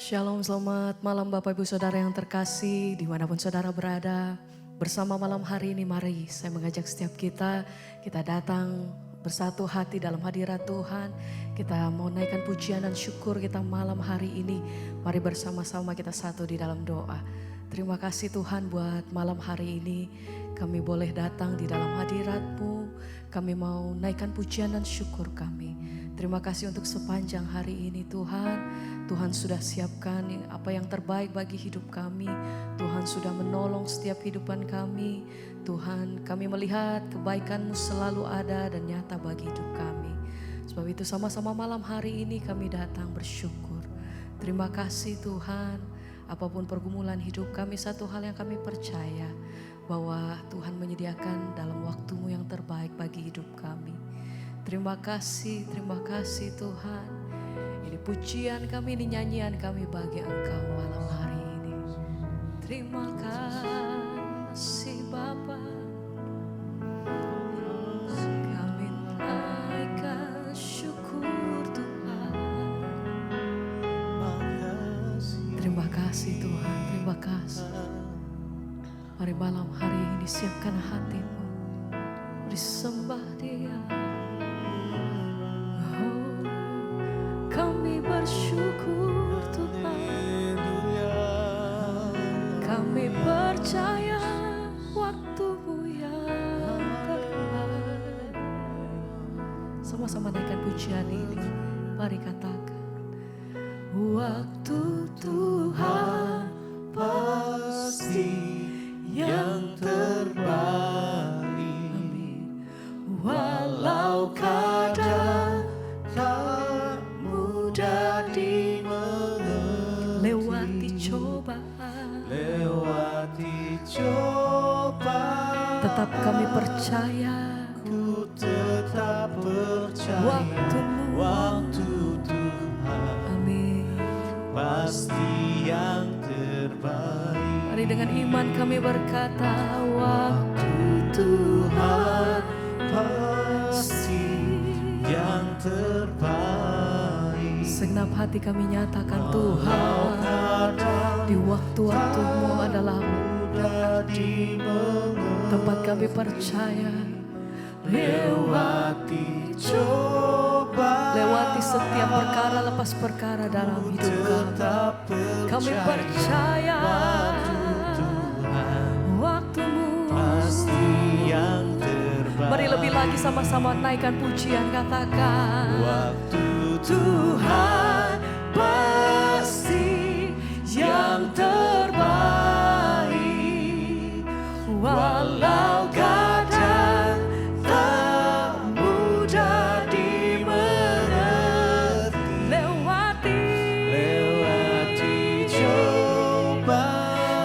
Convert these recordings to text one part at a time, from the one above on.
Shalom, selamat malam Bapak Ibu Saudara yang terkasih dimanapun saudara berada. Bersama malam hari ini mari saya mengajak setiap kita datang bersatu hati dalam hadirat Tuhan. Kita mau naikkan pujian dan syukur kita malam hari ini. Mari bersama-sama kita satu di dalam doa. Terima kasih Tuhan buat malam hari ini kami boleh datang di dalam hadirat-Mu. Kami mau naikkan pujian dan syukur kami. Terima kasih untuk sepanjang hari ini Tuhan. Tuhan sudah siapkan apa yang terbaik bagi hidup kami. Tuhan sudah menolong setiap kehidupan kami. Tuhan, kami melihat kebaikan-Mu selalu ada dan nyata bagi hidup kami. Sebab itu sama-sama malam hari ini kami datang bersyukur. Terima kasih Tuhan. Apapun pergumulan hidup kami, satu hal yang kami percaya bahwa Tuhan menyediakan dalam waktu-Mu yang terbaik bagi hidup kami. Terima kasih Tuhan. Ini pujian kami, ini nyanyian kami bagi Engkau malam hari ini. Terima kasih Bapa. Kami naikkan syukur Tuhan. Terima kasih Tuhan, terima kasih. Mari malam hari ini siapkan hatimu, disembah Dia. Kami bersyukur Tuhan. Kami percaya waktu-Mu yang terbaik. Sama-sama naikkan pujian ini. Mari katakan. Waktu Tuhan pasti yang terbaik. Amin. Walau kadang tak mudah dimengerti, lewati cobaan, tetap kami percaya, ku tetap percaya waktu Tuhan, amin, pasti yang terbaik. Mari dengan iman kami berkata, waktu Tuhan pasti yang terbaik. Segenap hati kami nyatakan Tuhan, di waktu-waktu-Mu adalah mudah dimengerti. Tempat kami percaya, lewati coba, lewati setiap perkara lepas perkara dalam hidup kami. Kami percaya waktu-Mu pasti yang terbaik. Mari lebih lagi sama-sama naikkan pujian, katakan waktu Tuhan pasti yang terbaik. Walau kadang tak mudah dimengerti, lewati coba,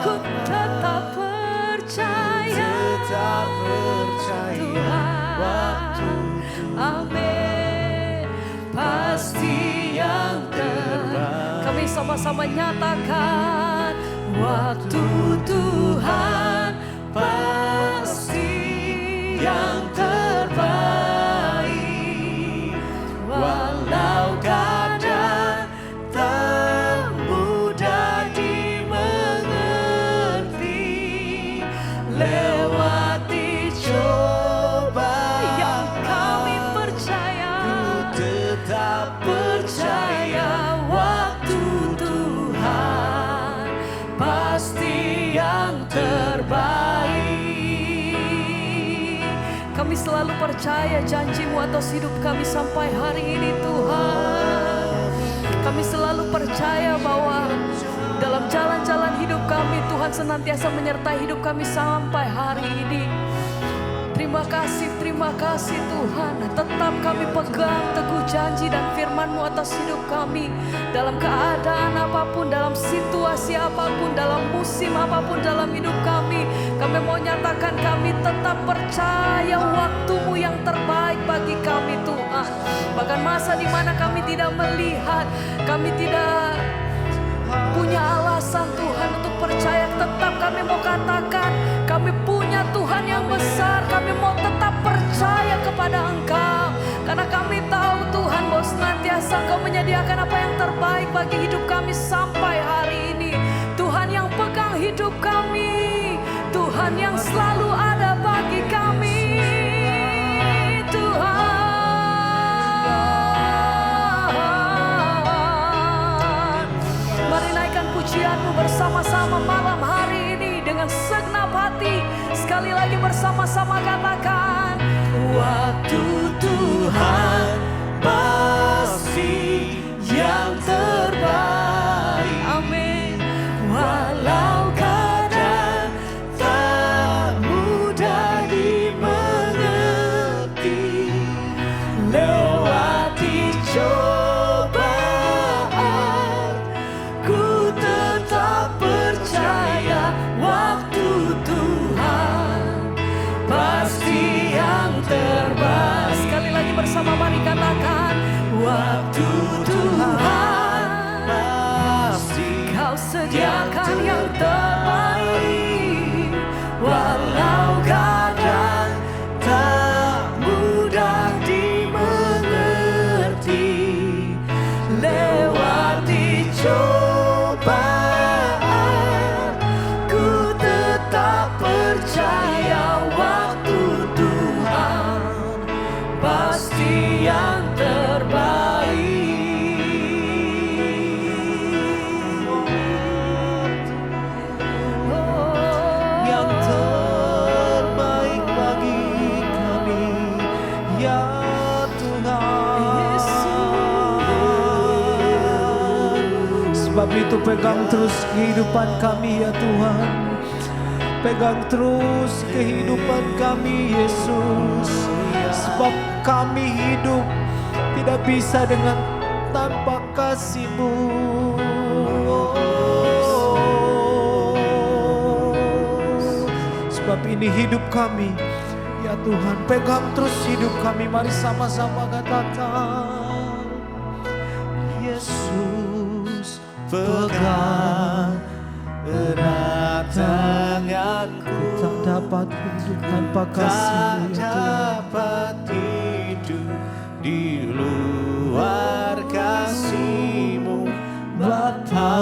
ku tetap percaya Tuhan, amin, pasti yang terbaik. Kami sama-sama nyatakan waktu Tuhan pasti yang terbaik. Walau kadang tak mudah dimengerti, lewati coba, yang kami percaya, ku tetap percaya waktu Tuhan pasti yang terbaik. Kami selalu percaya janji-Mu atas hidup kami sampai hari ini Tuhan. Kami selalu percaya bahwa dalam jalan-jalan hidup kami Tuhan senantiasa menyertai hidup kami sampai hari ini. Terima kasih Tuhan. Tetap kami pegang teguh janji dan firman-Mu atas hidup kami. Dalam keadaan apapun, dalam situasi apapun, dalam musim apapun dalam hidup kami. Kami mau nyatakan kami tetap percaya waktu-Mu yang terbaik bagi kami Tuhan. Bahkan masa di mana kami tidak melihat, kami tidak punya alasan Tuhan untuk percaya, tetap kami mau katakan kami punya Tuhan yang besar. Kami mau tetap percaya kepada Engkau karena kami tahu Tuhan bahwa senantiasa biasa Engkau menyediakan apa yang terbaik bagi hidup kami sampai hari ini. Tuhan yang pegang hidup kami, Tuhan yang selalu ada bagi kami. Tuhan, mari naikkan pujian-Mu bersama-sama malam hari ini dengan segenap hati. Sekali lagi bersama-sama katakan, waktu Tuhan pasti yang terbaik. Amin. Walau kadang tak mudah dimengerti, lewati cobaan, ku tetap percaya waktu Tuhan pasti yang terbaik. Sekali lagi bersama mari katakan, waktu Tuhan pasti Kau sediakan yang terbaik. Walau kadang tak mudah dimengerti, lewati cobaan, ku tetap percaya waktu Tuhan pasti yang terbaik. Yang terbaik bagi kami, ya Tuhan. Sebab itu pegang terus kehidupan kami ya Tuhan. Pegang terus kehidupan kami Yesus. Sebab kami hidup tidak bisa dengan tanpa kasih-Mu. Sebab ini hidup kami ya Tuhan. Pegang terus hidup kami. Mari sama-sama katakan, Yesus pegang erat tanganku. Tak dapat hidup tanpa kasih-Mu ya Tuhan. Hidup di luar kasih-Mu Bapa,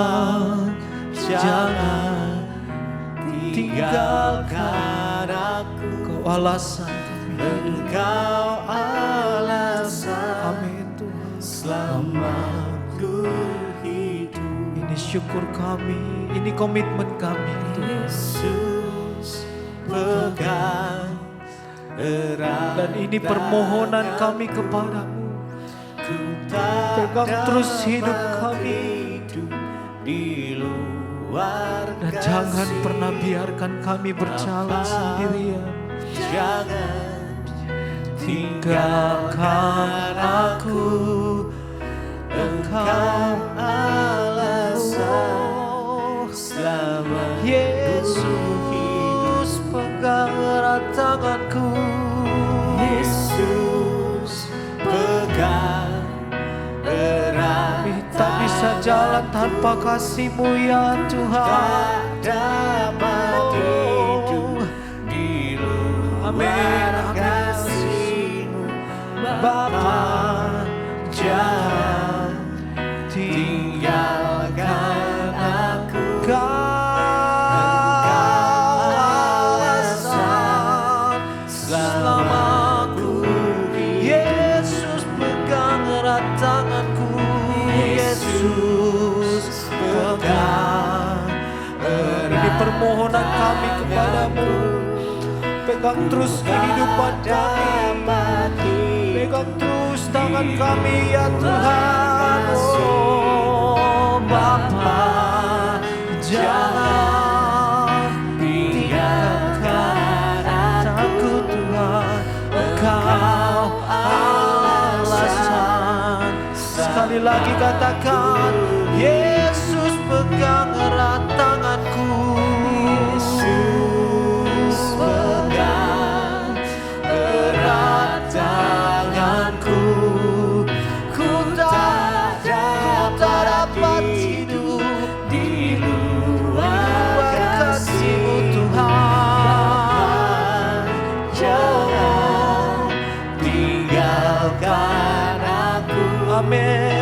jangan tinggalkan aku. Kau alasan kami, Engkau alasan, amin Tuhan, selamaku hidup. Ini syukur kami, ini komitmen kami Tuhan. Yesus pegang erat, dan ini permohonan kami kepadamu. Pegang terus hidup kami di luar, dan jangan pernah biarkan kami berjalan sendirian. Jangan tinggalkan aku, Engkau alasan selama Yesus pegang erat tanganku. Yesus pegang erat, tak bisa jalan tanpa kasih-Mu ya Tuhan. Dapat hidup di luar kasih-Mu Bapa, jangan tinggalkan aku. Ini permohonan kami kepadamu. Pegang terus kehidupan kami, pegang terus tangan kami ya Tuhan. Oh Bapa, jangan tinggalkan aku Tuhan. Engkau alasan. Sekali lagi katakan, Yesus pegang erat tanganku. Yesus pegang erat tanganku. Ku tak dapat hidup di luar kasih-Mu Tuhan. Jangan tinggalkan aku. Amin.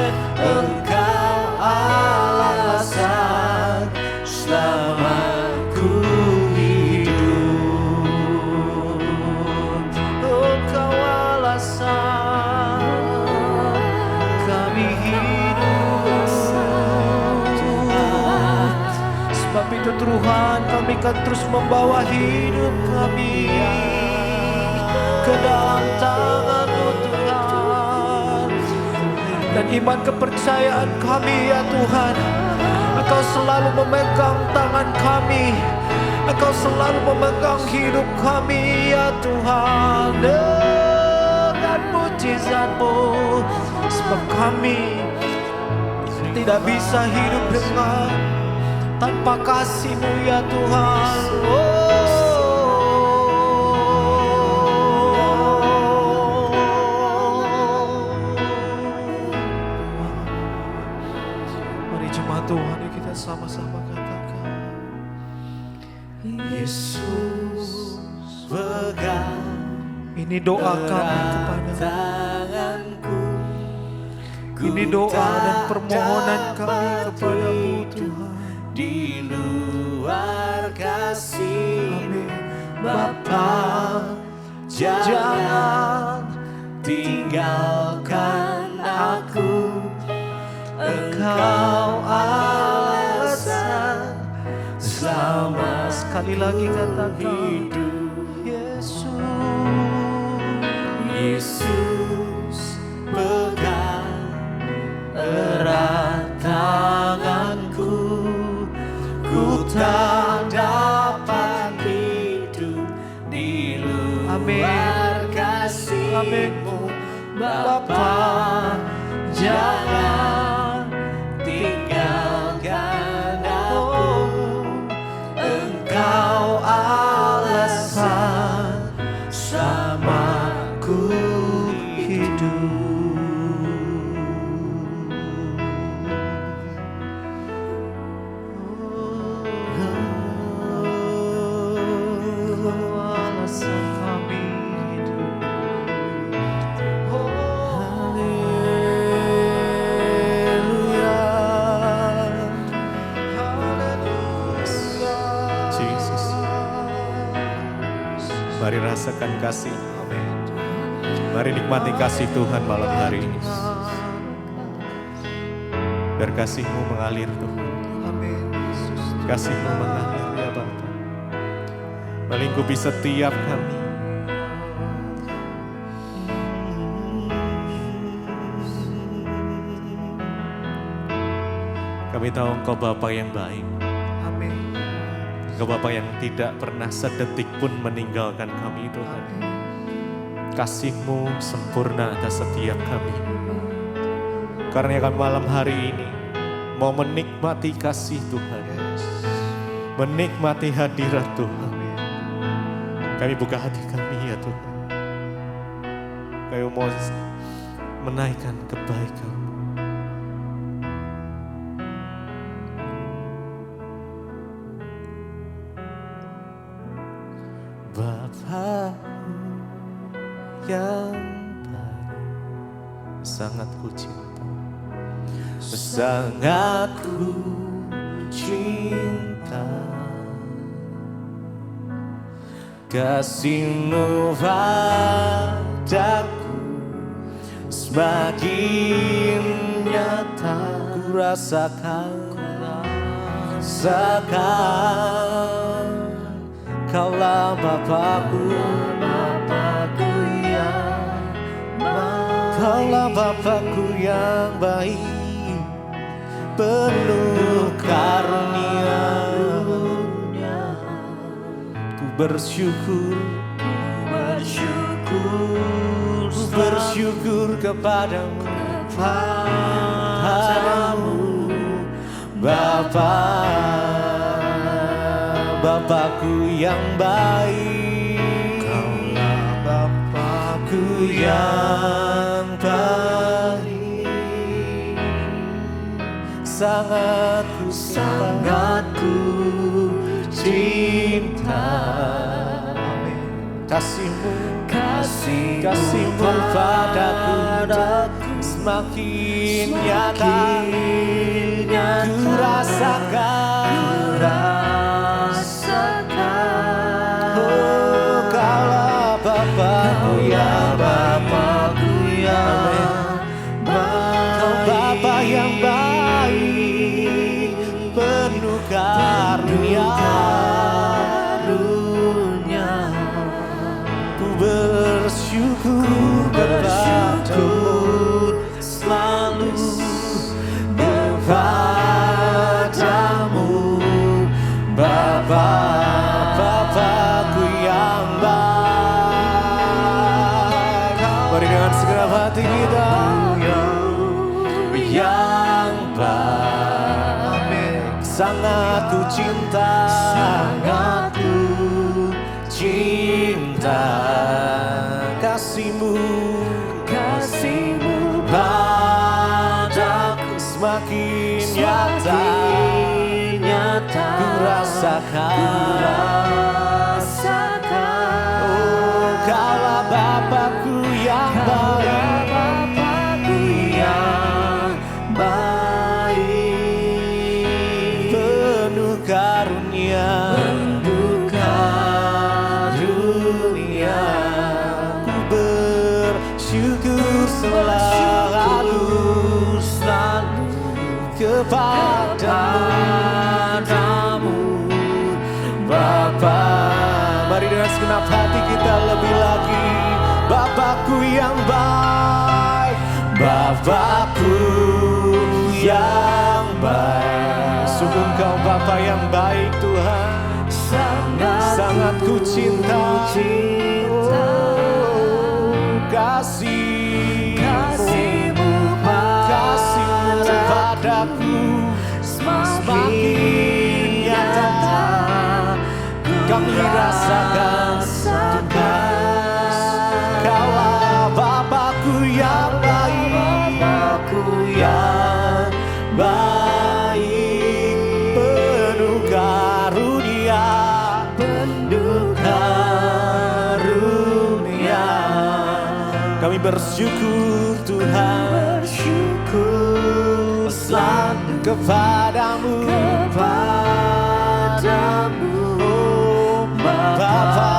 akan terus membawa hidup kami ke dalam tangan-Mu Tuhan. Dan iman kepercayaan kami ya Tuhan, Engkau selalu memegang tangan kami, Engkau selalu memegang hidup kami ya Tuhan. Dengan mujizat-Mu, sebab kami tidak bisa hidup dengan tanpa kasih-Mu ya Tuhan. Mari jemaat Tuhan, kita sama-sama katakan, Yesus pegang. Ini doa kami kepada tanganku. Ini doa dan permohonan kami kepada-Mu Tuhan. Di luar kasih Bapa, jangan tinggalkan aku. Engkau alasan sama. Sekali lagi katakan, hidup Yesus pegang erat tanganku. Ku tak dapat hidup di luar kasih-Mu Bapa, jangan tinggalkan aku. Engkau alasan samaku hidup. Alasan kami hidup. Haleluya. Haleluya. Jesus. Mari rasakan kasih. Mari nikmati kasih Tuhan malam hari ini. Biar kasih-Mu mengalir Tuhan. Kasih-Mu mengalir ya Bapa. Melingkupi setiap kami. Kami tahu Engkau Bapa yang baik. Engkau Bapa yang tidak pernah sedetik pun meninggalkan kami Tuhan. Kasih-Mu sempurna atas setiap kami. Karena kami malam hari ini mau menikmati kasih Tuhan. Menikmati hadirat Tuhan. Kami buka hati kami ya Tuhan. Kami mau menaikkan kebaikan. Bapa yang baik, sangat ku cinta, sangat ku cinta. Kasih-Mu padaku semakin nyata, ku rasakan, Kaulah Bapakku, Kaulah Bapakku yang baik, penuh karunia. Ku bersyukur kepadamu, Bapa, Bapakku yang baik. Kaulah Bapakku yang baik, sangat ku cinta. Kasih-Mu padaku semakin nyata, ku rasakan. Oh, Kaulah Bapakku yang Kau Bapa yang baik, penuh karunia. ku bersyukur kepadamu selalu kepadamu Bapa-Bapakku yang baik. Mari dengan segenap hati kita yang baik, sangat ku cinta, sangat ku cinta kasihmu, kasihmu padaku semakin nyata, ku rasakan, oh kaulah Bapakku yang baik, penuh karunia, ku bersyukur selalu kepadamu Bapa. Mari dengan segenap hati kita lebih lagi. Bapakku yang baik, Bapakku yang baik. Sungguh Engkau Bapa yang baik Tuhan, sangat ku cinta, kasihmu padaku semakin nyata, kami rasakan Tuhan. Kaulah Bapakku yang baik, penuh karunia, kami bersyukur Tuhan, selalu kepadamu, oh Bapa.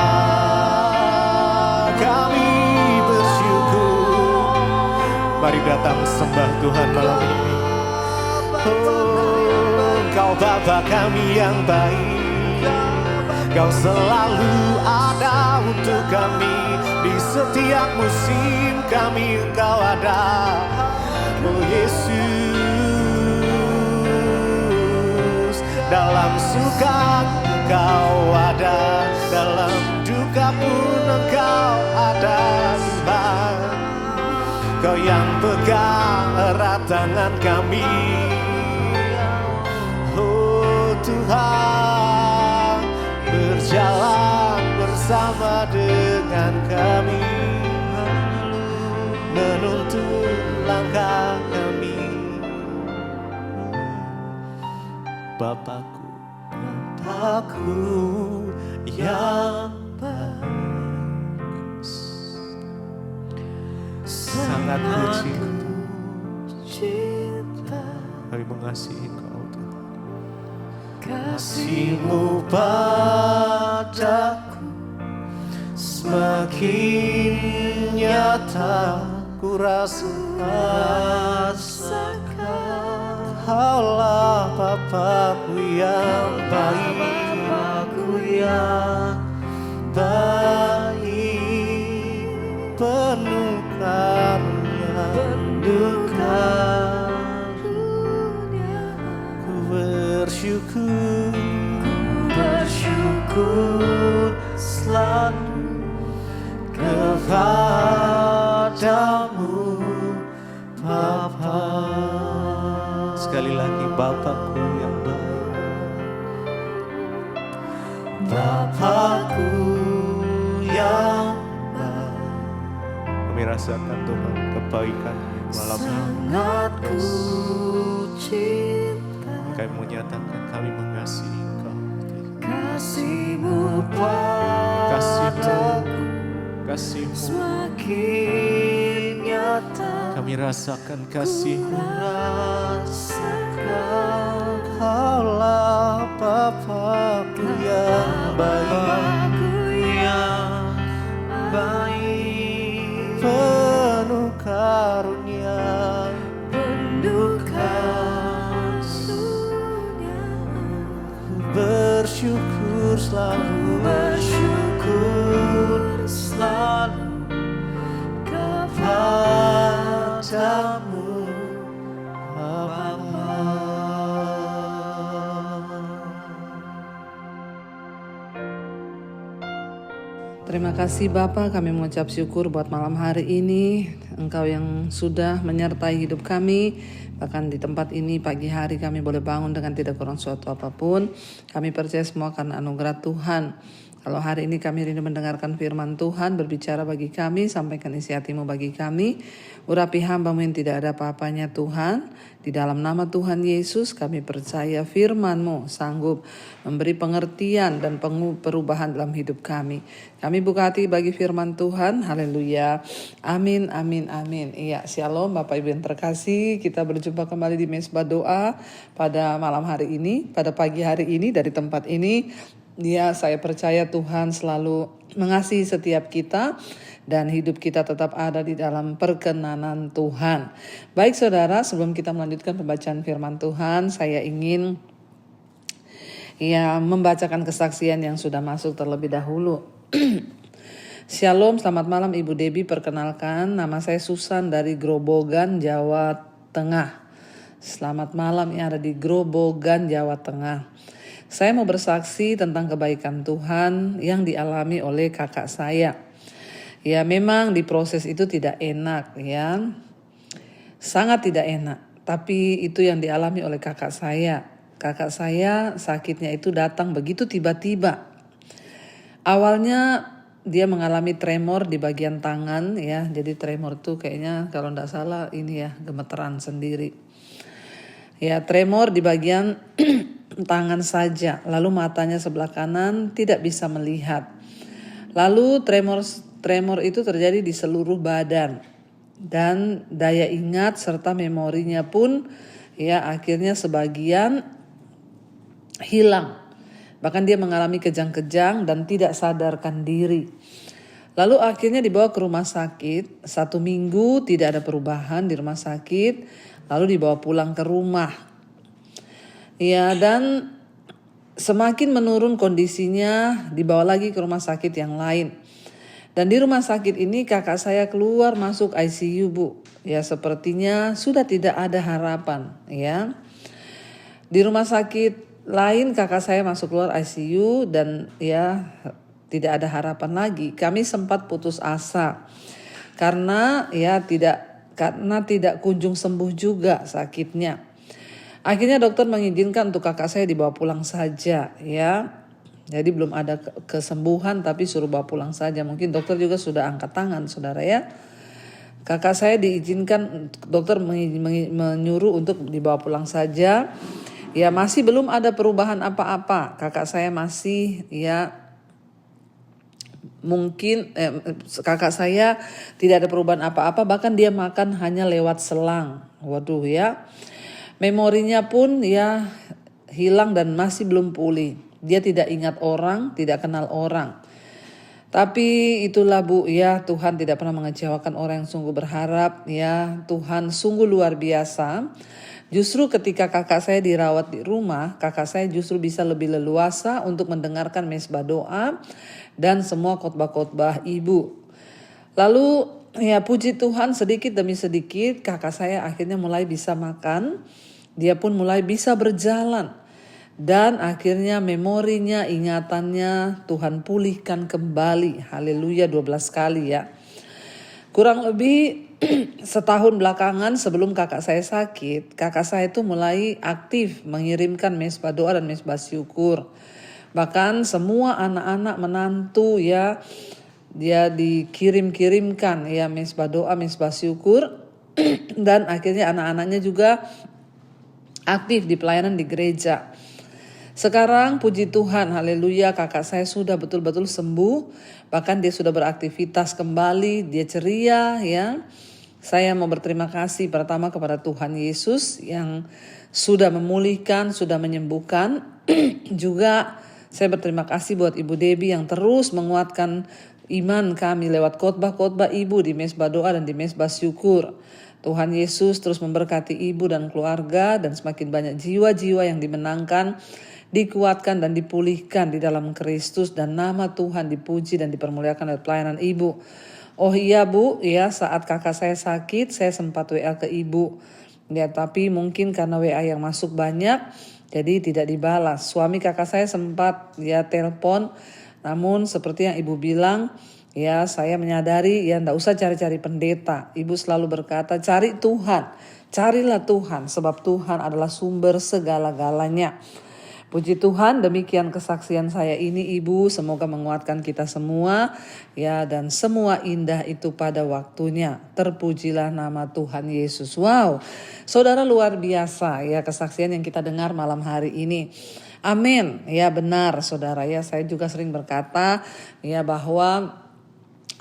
Kami bersyukur. Mari datang sembah Tuhan malam ini. Oh, Kau Bapa kami yang baik, Kau selalu ada untuk kami. Di setiap musim kami Engkau ada, oh Yesus. Dalam suka Engkau ada, dalam duka pun Engkau ada Tuhan. Kau yang pegang erat tangan kami, oh Tuhan. Berjalan bersama dengan kami, menuntun langkah kami. Bapakku yang baik, sangat ku cinta, kami mengasihi Engkau Tuhan. Kasihmu padaku semakin nyata, ku rasakan. Kaulah Bapakku yang baik, penuh karunia, ku bersyukur selalu kepadamu Bapa. Sekali lagi, Bapakku yang baik, Bapakku yang baik. Kami rasakan Tuhan kebaikan malam ini. Sangat ku cinta, kami menyatakan kami mengasihi Engkau. Kasihmu padaku, kasihmu semakin nyata, kami rasakan kasihmu. Kaulah Bapakku yang baik, penuh karunia, bersyukur selalu, Terima kasih Bapa, kami mengucap syukur buat malam hari ini. Engkau yang sudah menyertai hidup kami. Bahkan di tempat ini pagi hari kami boleh bangun dengan tidak kurang suatu apapun. Kami percaya semua karena anugerah Tuhan. Kalau hari ini kami rindu mendengarkan firman Tuhan, berbicara bagi kami, sampaikan isi hati-Mu bagi kami. Urapi hamba-Mu yang tidak ada apa-apanya Tuhan. Di dalam nama Tuhan Yesus kami percaya firman-Mu sanggup memberi pengertian dan perubahan dalam hidup kami. Kami buka hati bagi firman Tuhan. Haleluya. Amin, amin, amin. Iya, shalom Bapak Ibu yang terkasih. Kita berjumpa kembali di Mesbah Doa pada malam hari ini, pada pagi hari ini dari tempat ini. Ya, saya percaya Tuhan selalu mengasihi setiap kita dan hidup kita tetap ada di dalam perkenanan Tuhan. Baik saudara, sebelum kita melanjutkan pembacaan firman Tuhan, saya ingin membacakan kesaksian yang sudah masuk terlebih dahulu. Shalom, selamat malam Ibu Debbie. Perkenalkan, nama saya Susan dari Grobogan, Jawa Tengah. Selamat malam yang ada di Grobogan, Jawa Tengah. Saya mau bersaksi tentang kebaikan Tuhan yang dialami oleh kakak saya. Ya, memang di proses itu tidak enak ya. Sangat tidak enak. Tapi itu yang dialami oleh kakak saya. Kakak saya sakitnya itu datang begitu tiba-tiba. Awalnya dia mengalami tremor di bagian tangan ya. Jadi tremor tuh kayaknya kalau tidak salah ini ya, gemeteran sendiri. Ya, tremor di bagian tangan saja, lalu matanya sebelah kanan tidak bisa melihat. Lalu tremor itu terjadi di seluruh badan dan daya ingat serta memorinya pun ya akhirnya sebagian hilang. Bahkan dia mengalami kejang-kejang dan tidak sadarkan diri. Lalu akhirnya dibawa ke rumah sakit. 1 minggu tidak ada perubahan di rumah sakit, lalu dibawa pulang ke rumah. Ya, dan semakin menurun kondisinya, dibawa lagi ke rumah sakit yang lain. Dan di rumah sakit ini kakak saya keluar masuk ICU, Bu. Ya, sepertinya sudah tidak ada harapan, ya. Di rumah sakit lain kakak saya masuk keluar ICU dan ya tidak ada harapan lagi. Kami sempat putus asa karena tidak kunjung sembuh juga sakitnya. Akhirnya dokter mengizinkan untuk kakak saya dibawa pulang saja ya. Jadi belum ada kesembuhan tapi suruh bawa pulang saja. Mungkin dokter juga sudah angkat tangan saudara ya. Kakak saya diizinkan, dokter menyuruh untuk dibawa pulang saja. Ya masih belum ada perubahan apa-apa. Kakak saya masih kakak saya tidak ada perubahan apa-apa. Bahkan dia makan hanya lewat selang. Waduh ya. Memorinya pun ya hilang dan masih belum pulih. Dia tidak ingat orang, tidak kenal orang. Tapi itulah Bu ya, Tuhan tidak pernah mengecewakan orang yang sungguh berharap ya. Tuhan sungguh luar biasa. Justru ketika kakak saya dirawat di rumah, kakak saya justru bisa lebih leluasa untuk mendengarkan mesbah doa dan semua khotbah-khotbah ibu. Lalu ya puji Tuhan sedikit demi sedikit kakak saya akhirnya mulai bisa makan. Dia pun mulai bisa berjalan. Dan akhirnya memorinya, ingatannya Tuhan pulihkan kembali. Haleluya 12 kali ya. Kurang lebih setahun belakangan sebelum kakak saya sakit, kakak saya itu mulai aktif mengirimkan mesbah doa dan mesbah syukur. Bahkan semua anak-anak menantu ya, dia dikirimkan ya mesbah doa, mesbah syukur. Dan akhirnya anak-anaknya juga aktif di pelayanan di gereja. Sekarang puji Tuhan, haleluya, kakak saya sudah betul-betul sembuh. Bahkan dia sudah beraktivitas kembali, dia ceria ya. Saya mau berterima kasih pertama kepada Tuhan Yesus yang sudah memulihkan, sudah menyembuhkan. Juga saya berterima kasih buat Ibu Debbie yang terus menguatkan iman kami lewat khotbah-khotbah Ibu di mesbah doa dan di mesbah syukur. Tuhan Yesus terus memberkati ibu dan keluarga dan semakin banyak jiwa-jiwa yang dimenangkan, dikuatkan dan dipulihkan di dalam Kristus dan nama Tuhan dipuji dan dipermuliakan oleh pelayanan ibu. Oh iya Bu, ya saat kakak saya sakit saya sempat WA ke ibu. Ya tapi mungkin karena WA yang masuk banyak jadi tidak dibalas. Suami kakak saya sempat telepon, namun seperti yang ibu bilang ya saya menyadari ya enggak usah cari-cari pendeta. Ibu selalu berkata cari Tuhan, carilah Tuhan sebab Tuhan adalah sumber segala-galanya. Puji Tuhan, demikian kesaksian saya ini Ibu, semoga menguatkan kita semua ya, dan semua indah itu pada waktunya. Terpujilah nama Tuhan Yesus. Wow, saudara, luar biasa ya kesaksian yang kita dengar malam hari ini. Amin. Ya benar saudara ya, saya juga sering berkata ya bahwa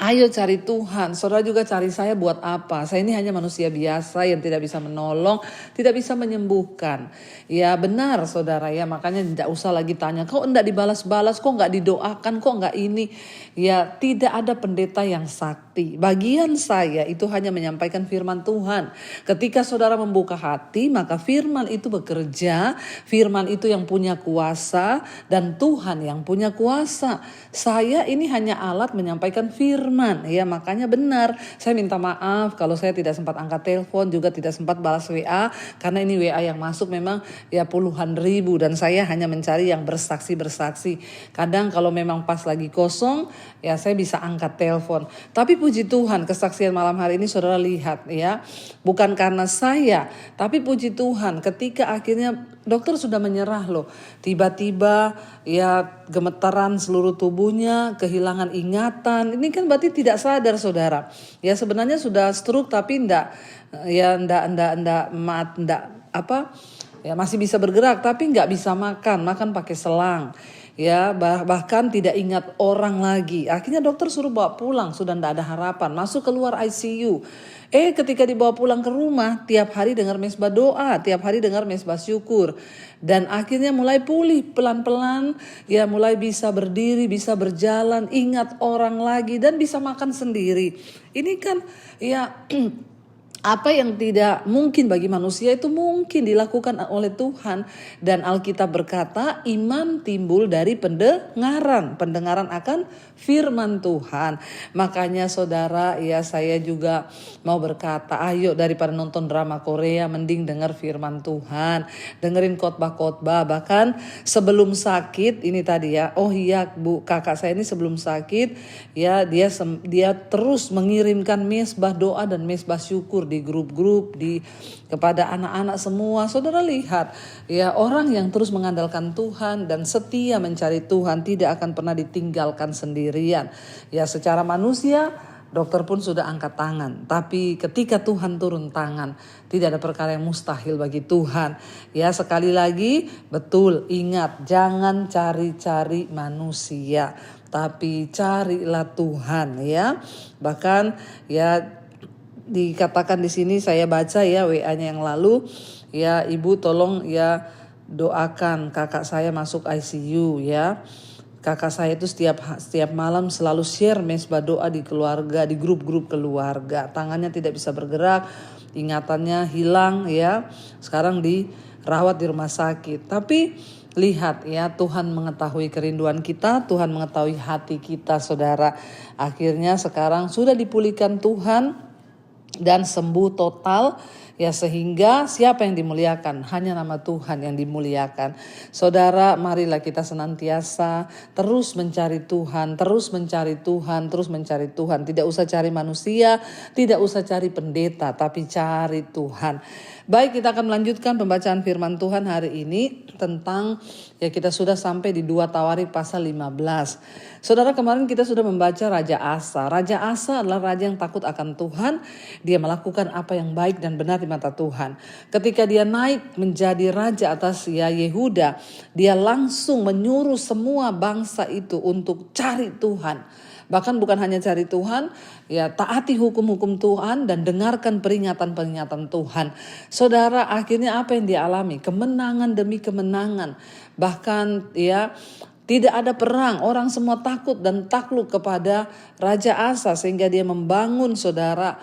ayo cari Tuhan. Saudara juga cari saya buat apa? Saya ini hanya manusia biasa yang tidak bisa menolong, tidak bisa menyembuhkan. Ya benar saudara ya, makanya tidak usah lagi tanya, kok enggak dibalas-balas, kok enggak didoakan, kok enggak ini. Ya tidak ada pendeta yang sakti. Bagian saya itu hanya menyampaikan firman Tuhan. Ketika saudara membuka hati, maka firman itu bekerja, firman itu yang punya kuasa, dan Tuhan yang punya kuasa. Saya ini hanya alat menyampaikan firman. Ya makanya benar, saya minta maaf kalau saya tidak sempat angkat telepon, juga tidak sempat balas WA, karena ini WA yang masuk memang ya puluhan ribu, dan saya hanya mencari yang bersaksi-bersaksi. Kadang kalau memang pas lagi kosong, ya saya bisa angkat telepon. Tapi puji Tuhan, kesaksian malam hari ini saudara lihat ya, bukan karena saya, tapi puji Tuhan ketika akhirnya dokter sudah menyerah loh. Tiba-tiba ya gemetaran seluruh tubuhnya, kehilangan ingatan. Ini kan berarti tidak sadar saudara. Ya sebenarnya sudah stroke tapi enggak ya masih bisa bergerak tapi enggak bisa makan pakai selang. Ya bahkan tidak ingat orang lagi. Akhirnya dokter suruh bawa pulang, sudah tidak ada harapan, masuk keluar ICU. Ketika dibawa pulang ke rumah, tiap hari dengar mesbah doa, tiap hari dengar mesbah syukur, dan akhirnya mulai pulih pelan-pelan, ya mulai bisa berdiri, bisa berjalan, ingat orang lagi, dan bisa makan sendiri. Ini kan ya apa yang tidak mungkin bagi manusia itu mungkin dilakukan oleh Tuhan. Dan Alkitab berkata iman timbul dari pendengaran akan firman Tuhan. Makanya saudara ya, saya juga mau berkata, ayo daripada nonton drama Korea mending dengar firman Tuhan, dengerin khotbah-khotbah. Bahkan sebelum sakit ini tadi ya, oh iya Bu, kakak saya ini sebelum sakit ya dia terus mengirimkan mesbah doa dan mesbah syukur di grup-grup kepada anak-anak semua. Saudara lihat ya, orang yang terus mengandalkan Tuhan dan setia mencari Tuhan tidak akan pernah ditinggalkan sendirian. Ya secara manusia dokter pun sudah angkat tangan, tapi ketika Tuhan turun tangan, tidak ada perkara yang mustahil bagi Tuhan. Ya sekali lagi betul, ingat jangan cari-cari manusia, tapi carilah Tuhan ya. Bahkan ya dikatakan di sini, saya baca ya WA-nya yang lalu ya, Ibu tolong ya doakan kakak saya masuk ICU ya. Kakak saya itu setiap malam selalu share mesbah doa di keluarga, di grup-grup keluarga. Tangannya tidak bisa bergerak, ingatannya hilang ya. Sekarang dirawat di rumah sakit. Tapi lihat ya, Tuhan mengetahui kerinduan kita, Tuhan mengetahui hati kita saudara. Akhirnya sekarang sudah dipulihkan Tuhan dan sembuh total ya, sehingga siapa yang dimuliakan? Hanya nama Tuhan yang dimuliakan. Saudara, marilah kita senantiasa terus mencari Tuhan, terus mencari Tuhan, terus mencari Tuhan. Tidak usah cari manusia, tidak usah cari pendeta, tapi cari Tuhan. Baik, kita akan melanjutkan pembacaan firman Tuhan hari ini tentang ya, kita sudah sampai di 2 Tawarik pasal 15. Saudara, kemarin kita sudah membaca Raja Asa. Raja Asa adalah raja yang takut akan Tuhan. Dia melakukan apa yang baik dan benar di mata Tuhan. Ketika dia naik menjadi raja atas ya Yehuda, dia langsung menyuruh semua bangsa itu untuk cari Tuhan. Bahkan bukan hanya cari Tuhan, ya taati hukum-hukum Tuhan dan dengarkan peringatan-peringatan Tuhan. Saudara, akhirnya apa yang dia alami? Kemenangan demi kemenangan. Bahkan ya tidak ada perang, orang semua takut dan takluk kepada Raja Asa, sehingga dia membangun saudara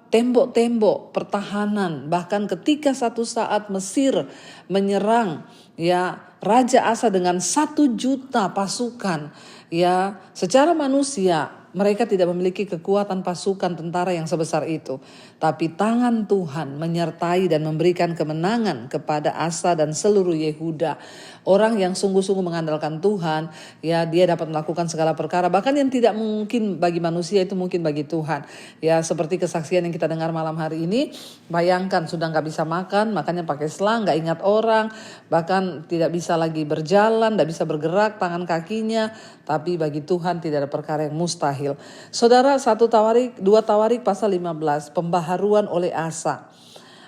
tembok-tembok pertahanan. Bahkan ketika satu saat Mesir menyerang ya Raja Asa dengan 1 juta pasukan, ya secara manusia mereka tidak memiliki kekuatan pasukan tentara yang sebesar itu. Tapi tangan Tuhan menyertai dan memberikan kemenangan kepada Asa dan seluruh Yehuda. Orang yang sungguh-sungguh mengandalkan Tuhan, ya dia dapat melakukan segala perkara. Bahkan yang tidak mungkin bagi manusia itu mungkin bagi Tuhan. Ya seperti kesaksian yang kita dengar malam hari ini. Bayangkan sudah gak bisa makan, makanya pakai selang, gak ingat orang. Bahkan tidak bisa lagi berjalan, tidak bisa bergerak tangan kakinya. Tapi bagi Tuhan tidak ada perkara yang mustahil. Saudara, 2 Tawarik pasal 15, pembaharuan oleh Asa.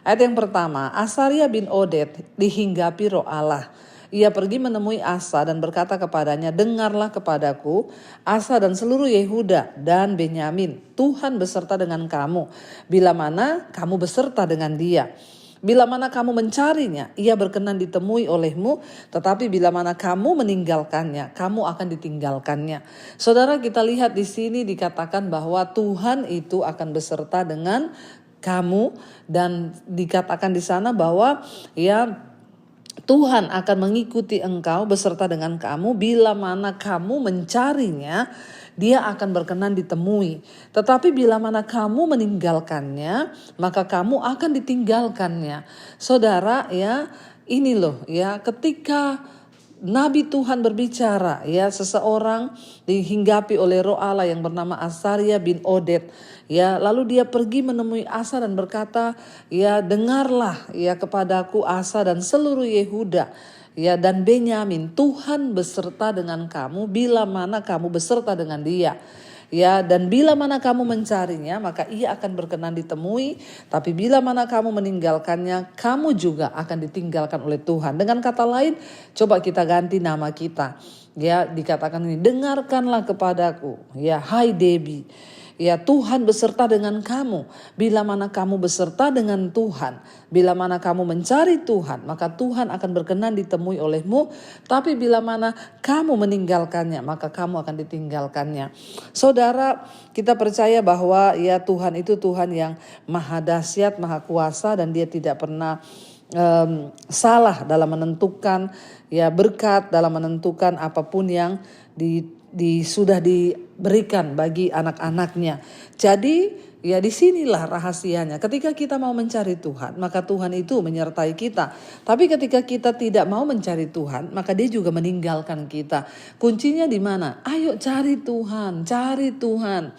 Ayat yang pertama, Asaria bin Oded dihinggapi roh Allah. Ia pergi menemui Asa dan berkata kepadanya, dengarlah kepadaku, Asa dan seluruh Yehuda dan Benyamin. Tuhan beserta dengan kamu. Bila mana kamu beserta dengan dia. Bila mana kamu mencarinya, ia berkenan ditemui olehmu. Tetapi bila mana kamu meninggalkannya, kamu akan ditinggalkannya. Saudara, kita lihat di sini dikatakan bahwa Tuhan itu akan beserta dengan kamu. Dan dikatakan di sana bahwa ya Tuhan akan mengikuti engkau beserta dengan kamu bila mana kamu mencarinya, dia akan berkenan ditemui. Tetapi bila mana kamu meninggalkannya, maka kamu akan ditinggalkannya. Saudara, ya ini loh ya, ketika Nabi Tuhan berbicara, ya seseorang dihinggapi oleh roh Allah yang bernama Asaria bin Oded. Ya, lalu dia pergi menemui Asa dan berkata, ya dengarlah ya kepadaku Asa dan seluruh Yehuda ya dan Benyamin, Tuhan beserta dengan kamu bila mana kamu beserta dengan dia. Ya, dan bila mana kamu mencarinya, maka ia akan berkenan ditemui. Tapi bila mana kamu meninggalkannya, kamu juga akan ditinggalkan oleh Tuhan. Dengan kata lain, coba kita ganti nama kita. Ya, dikatakan ini, dengarkanlah kepadaku, ya hai Debbie. Ya, Tuhan beserta dengan kamu. Bila mana kamu beserta dengan Tuhan, bila mana kamu mencari Tuhan, maka Tuhan akan berkenan ditemui olehmu. Tapi bila mana kamu meninggalkannya, maka kamu akan ditinggalkannya. Saudara, kita percaya bahwa ya Tuhan itu Tuhan yang maha dahsyat, maha kuasa, dan dia tidak pernah salah dalam menentukan ya berkat, dalam menentukan apapun yang sudah diberikan bagi anak-anaknya. Jadi ya disinilah rahasianya. Ketika kita mau mencari Tuhan, maka Tuhan itu menyertai kita. Tapi ketika kita tidak mau mencari Tuhan, maka dia juga meninggalkan kita. Kuncinya di mana? Ayo cari Tuhan, cari Tuhan.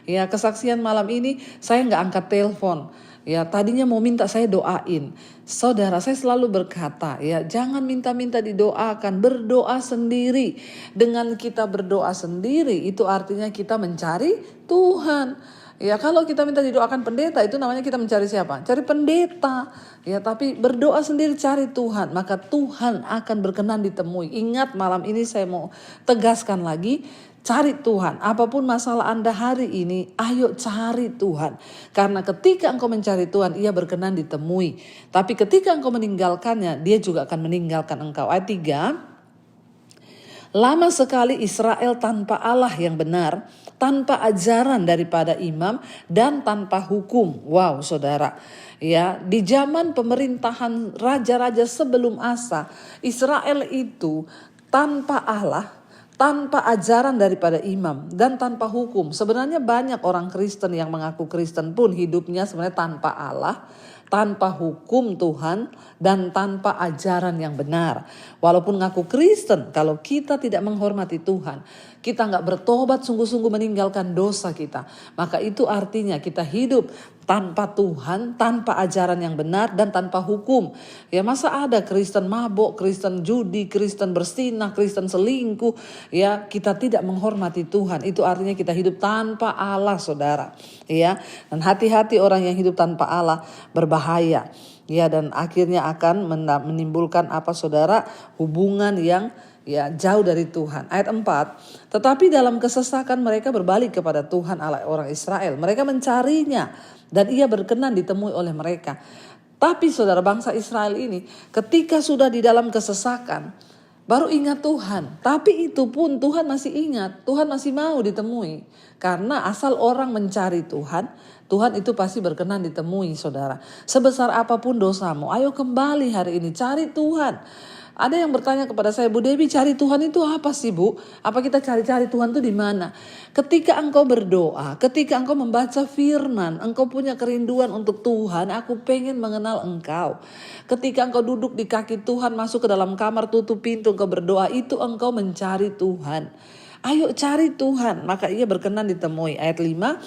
Ya, kesaksian malam ini saya nggak angkat telepon. Ya, tadinya mau minta saya doain. Saudara, saya selalu berkata, ya jangan minta-minta didoakan, berdoa sendiri. Dengan kita berdoa sendiri, itu artinya kita mencari Tuhan. Ya, kalau kita minta didoakan pendeta, itu namanya kita mencari siapa? Cari pendeta. Ya, tapi berdoa sendiri cari Tuhan, maka Tuhan akan berkenan ditemui. Ingat, malam ini saya mau tegaskan lagi, cari Tuhan. Apapun masalah Anda hari ini, ayo cari Tuhan. Karena ketika engkau mencari Tuhan, ia berkenan ditemui. Tapi ketika engkau meninggalkannya, dia juga akan meninggalkan engkau. Ayat 3, lama sekali Israel tanpa Allah yang benar, tanpa ajaran daripada imam, dan tanpa hukum. Wow, saudara. Ya, di zaman pemerintahan raja-raja sebelum Asa, Israel itu tanpa Allah, tanpa ajaran daripada imam, dan tanpa hukum. Sebenarnya banyak orang Kristen yang mengaku Kristen pun hidupnya sebenarnya tanpa Allah, tanpa hukum Tuhan, dan tanpa ajaran yang benar. Walaupun ngaku Kristen, kalau kita tidak menghormati Tuhan, kita gak bertobat sungguh-sungguh meninggalkan dosa kita, maka itu artinya kita hidup tanpa Tuhan, tanpa ajaran yang benar, dan tanpa hukum. Ya, masa ada Kristen mabuk, Kristen judi, Kristen bersinah, Kristen selingkuh. Ya, kita tidak menghormati Tuhan. Itu artinya kita hidup tanpa Allah, saudara. Ya, dan hati-hati orang yang hidup tanpa Allah, berbahaya. Ya, dan akhirnya akan menimbulkan apa, saudara? Hubungan yang ya jauh dari Tuhan. Ayat 4, tetapi dalam kesesakan mereka berbalik kepada Tuhan Allah orang Israel. Mereka mencarinya dan ia berkenan ditemui oleh mereka. Tapi saudara, bangsa Israel ini ketika sudah di dalam kesesakan, baru ingat Tuhan. Tapi itu pun Tuhan masih ingat, Tuhan masih mau ditemui. Karena asal orang mencari Tuhan, Tuhan itu pasti berkenan ditemui, saudara. Sebesar apapun dosamu, ayo kembali hari ini cari Tuhan. Ada yang bertanya kepada saya, Bu Debbie, cari Tuhan itu apa sih, Bu? Apa kita cari-cari Tuhan itu di mana? Ketika engkau berdoa, ketika engkau membaca firman, engkau punya kerinduan untuk Tuhan, aku pengen mengenal engkau. Ketika engkau duduk di kaki Tuhan, masuk ke dalam kamar, tutup pintu, engkau berdoa, itu engkau mencari Tuhan. Ayo cari Tuhan, maka ia berkenan ditemui. Ayat 5,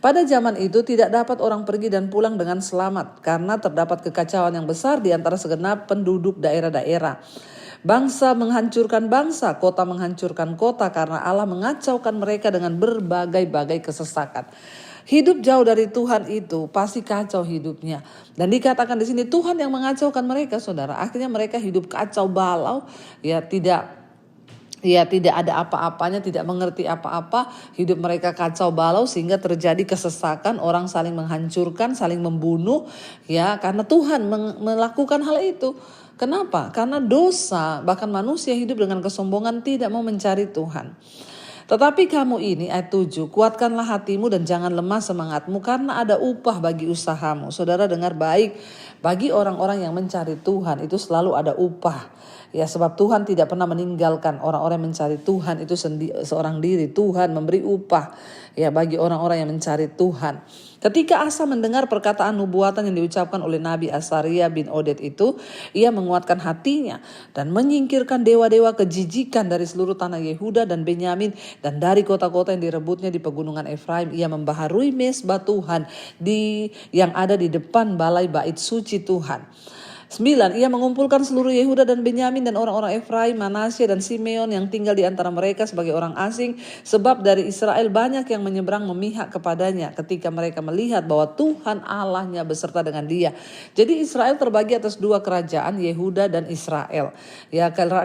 pada zaman itu tidak dapat orang pergi dan pulang dengan selamat, karena terdapat kekacauan yang besar di antara segenap penduduk daerah-daerah. Bangsa menghancurkan bangsa, kota menghancurkan kota, karena Allah mengacaukan mereka dengan berbagai-bagai kesesakan. Hidup jauh dari Tuhan itu pasti kacau hidupnya. Dan dikatakan di sini Tuhan yang mengacaukan mereka, saudara. Akhirnya mereka hidup kacau balau, tidak ada apa-apanya, tidak mengerti apa-apa, hidup mereka kacau balau sehingga terjadi kesesakan, orang saling menghancurkan, saling membunuh, karena Tuhan melakukan hal itu. Kenapa? Karena dosa, bahkan manusia hidup dengan kesombongan, tidak mau mencari Tuhan. Tetapi kamu ini, ayat 7, kuatkanlah hatimu dan jangan lemah semangatmu, karena ada upah bagi usahamu. Saudara dengar baik, bagi orang-orang yang mencari Tuhan itu selalu ada upah. Sebab Tuhan tidak pernah meninggalkan orang-orang yang mencari Tuhan itu seorang diri. Tuhan memberi upah bagi orang-orang yang mencari Tuhan. Ketika Asa mendengar perkataan nubuatan yang diucapkan oleh Nabi Asaria bin Oded itu, ia menguatkan hatinya dan menyingkirkan dewa-dewa kejijikan dari seluruh tanah Yehuda dan Benyamin dan dari kota-kota yang direbutnya di pegunungan Efraim. Ia membaharui mesbah Tuhan yang ada di depan balai bait suci Tuhan. 9. Ia mengumpulkan seluruh Yehuda dan Benyamin dan orang-orang Efraim, Manasye dan Simeon yang tinggal di antara mereka sebagai orang asing, sebab dari Israel banyak yang menyeberang memihak kepadanya ketika mereka melihat bahwa Tuhan Allahnya beserta dengan dia. Jadi Israel terbagi atas dua kerajaan, Yehuda dan Israel,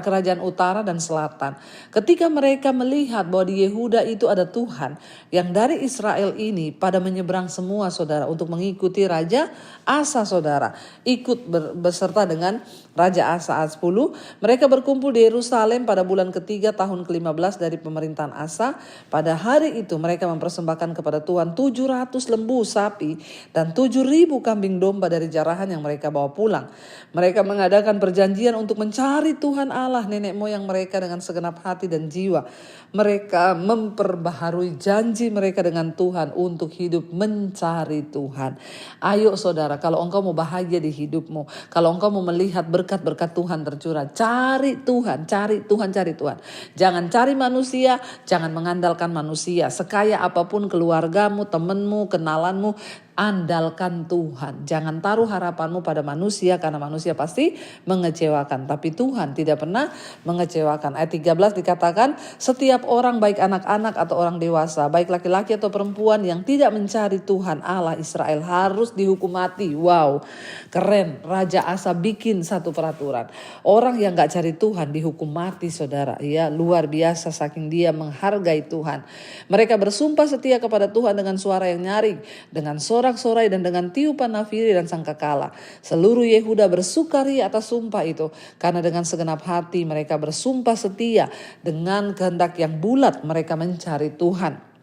kerajaan utara dan selatan. Ketika mereka melihat bahwa di Yehuda itu ada Tuhan, yang dari Israel ini pada menyeberang semua, saudara, untuk mengikuti Raja Asa, saudara, ikut beserta dengan Raja Asa. Ayat 10, mereka berkumpul di Yerusalem pada bulan ketiga tahun ke-15 dari pemerintahan Asa. Pada hari itu mereka mempersembahkan kepada Tuhan 700 lembu sapi dan 7.000 kambing domba dari jarahan yang mereka bawa pulang. Mereka mengadakan perjanjian untuk mencari Tuhan Allah nenek moyang mereka dengan segenap hati dan jiwa. Mereka memperbaharui janji mereka dengan Tuhan untuk hidup mencari Tuhan. Ayo saudara, kalau engkau mau bahagia di hidupmu, kalau engkau mau melihat berkat-berkat Tuhan tercurah, cari Tuhan, cari Tuhan, cari Tuhan. Jangan cari manusia, jangan mengandalkan manusia. Sekaya apapun keluargamu, temanmu, kenalanmu, andalkan Tuhan. Jangan taruh harapanmu pada manusia, karena manusia pasti mengecewakan. Tapi Tuhan tidak pernah mengecewakan. Ayat 13 dikatakan, setiap orang baik anak-anak atau orang dewasa, baik laki-laki atau perempuan yang tidak mencari Tuhan Allah Israel harus dihukum mati. Wow, keren. Raja Asa bikin satu peraturan. Orang yang gak cari Tuhan dihukum mati, saudara. Luar biasa saking dia menghargai Tuhan. Mereka bersumpah setia kepada Tuhan dengan suara yang nyaring, dengan sorak-sorai dan dengan tiupan nafiri dan sangkakala. Seluruh Yehuda bersukaria atas sumpah itu, karena dengan segenap hati mereka bersumpah setia, dengan kehendak yang bulat mereka mencari Tuhan.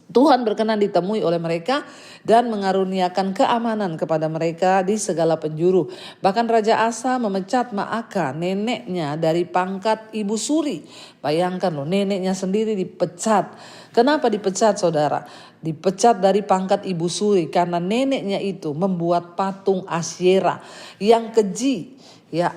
Tuhan berkenan ditemui oleh mereka dan mengaruniakan keamanan kepada mereka di segala penjuru. Bahkan Raja Asa memecat Maaka, neneknya, dari pangkat ibu suri. Bayangkan loh, neneknya sendiri dipecat. Kenapa dipecat, saudara? Dipecat dari pangkat ibu suri karena neneknya itu membuat patung Asyera yang keji.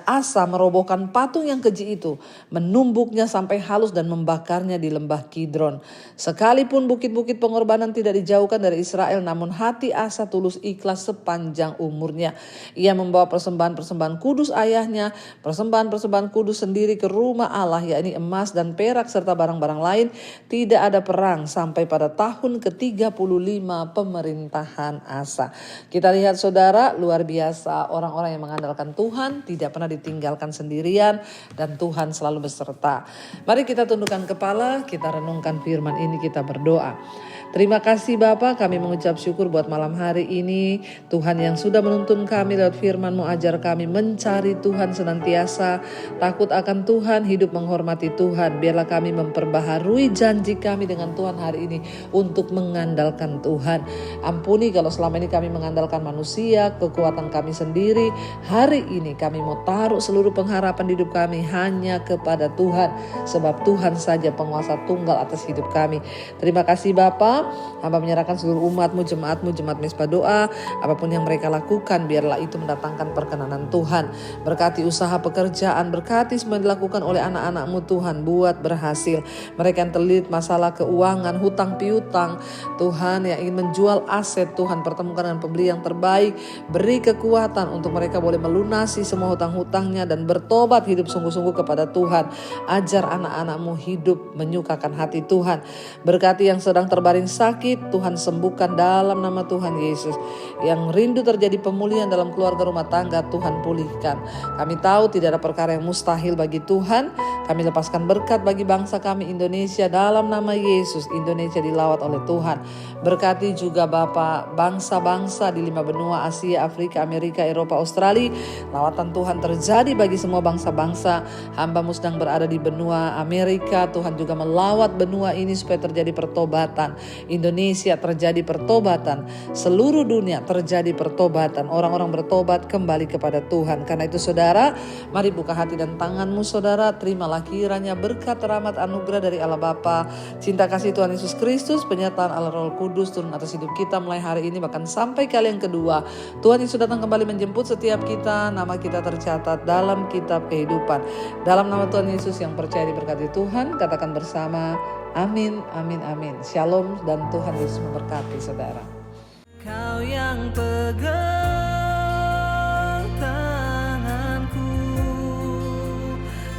Asa merobohkan patung yang keji itu, menumbuknya sampai halus dan membakarnya di lembah Kidron. Sekalipun bukit-bukit pengorbanan tidak dijauhkan dari Israel, namun hati Asa tulus ikhlas sepanjang umurnya. Ia membawa persembahan-persembahan kudus ayahnya, persembahan-persembahan kudus sendiri ke rumah Allah, yakni emas dan perak serta barang-barang lain. Tidak ada perang sampai pada tahun ke-35 pemerintahan Asa. Kita lihat, saudara, luar biasa orang-orang yang mengandalkan Tuhan tidak pernah ditinggalkan sendirian dan Tuhan selalu beserta. Mari kita tundukkan kepala, kita renungkan firman ini, kita berdoa. Terima kasih Bapa, kami mengucap syukur buat malam hari ini. Tuhan yang sudah menuntun kami lewat firman-Mu, ajar kami mencari Tuhan senantiasa, takut akan Tuhan, hidup menghormati Tuhan. Biarlah kami memperbaharui janji kami dengan Tuhan hari ini untuk mengandalkan Tuhan. Ampuni kalau selama ini kami mengandalkan manusia, kekuatan kami sendiri. Hari ini kami mau taruh seluruh pengharapan hidup kami hanya kepada Tuhan, sebab Tuhan saja penguasa tunggal atas hidup kami. Terima kasih Bapa, hamba menyerahkan seluruh umat-Mu, jemaat-Mu, jemaat Mesbah Doa, apapun yang mereka lakukan, biarlah itu mendatangkan perkenanan Tuhan. Berkati usaha pekerjaan, berkati semua yang dilakukan oleh anak-anak-Mu Tuhan, buat berhasil. Mereka yang terlilit masalah keuangan, hutang piutang, Tuhan yang ingin menjual aset, Tuhan pertemukan dengan pembeli yang terbaik. Beri kekuatan untuk mereka boleh melunasi semua hutang-hutangnya dan bertobat hidup sungguh-sungguh kepada Tuhan. Ajar anak-anak-Mu hidup menyukakan hati Tuhan. Berkati yang sedang terbaring sakit, Tuhan sembuhkan dalam nama Tuhan Yesus. Yang rindu terjadi pemulihan dalam keluarga rumah tangga, Tuhan pulihkan. Kami tahu tidak ada perkara yang mustahil bagi Tuhan. Kami lepaskan berkat bagi bangsa kami Indonesia dalam nama Yesus. Indonesia dilawat oleh Tuhan. Berkati juga Bapa bangsa-bangsa di 5 benua, Asia, Afrika, Amerika, Eropa, Australia. Lawatan Tuhan terjadi bagi semua bangsa-bangsa. Hamba-Mu sedang berada di benua Amerika. Tuhan juga melawat benua ini supaya terjadi pertobatan. Indonesia terjadi pertobatan. Seluruh dunia terjadi pertobatan. Orang-orang bertobat kembali kepada Tuhan. Karena itu saudara, mari buka hati dan tangan-Mu saudara. Terimalah kiranya berkat, rahmat, anugerah dari Allah Bapa, cinta kasih Tuhan Yesus Kristus, penyertaan Allah Roh Kudus turun atas hidup kita mulai hari ini bahkan sampai kali yang kedua. Tuhan Yesus datang kembali menjemput setiap kita. Nama kita tercatat dalam kitab kehidupan. Dalam nama Tuhan Yesus yang percaya diberkati Tuhan, katakan bersama, amin, amin, amin. Shalom dan Tuhan Yesus memberkati saudara. Kau yang pegang tanganku,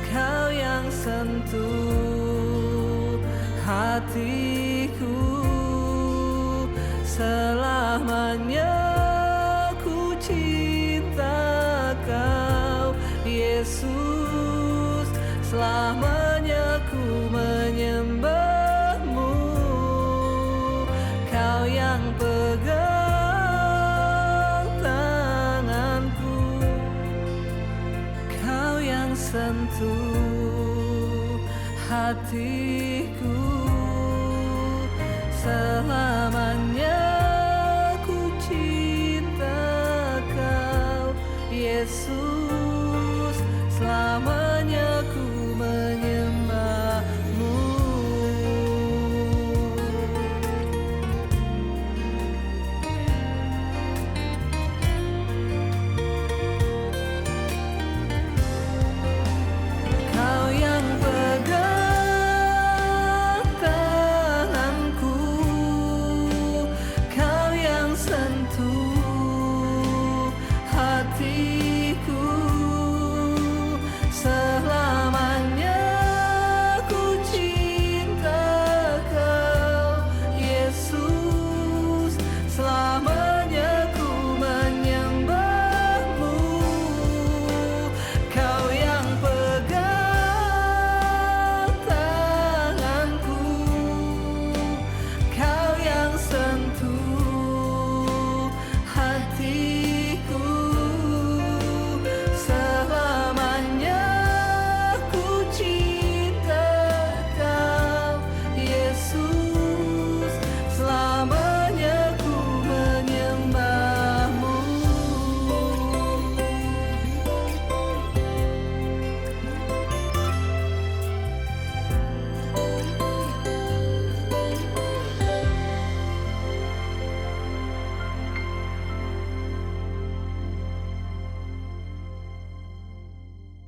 Kau yang sentuh hatiku, selamanya ku cinta Kau Yesus, selamanya ku menyembah-Mu. Kau yang pegang tanganku, Kau yang sentuh hatiku, selamanya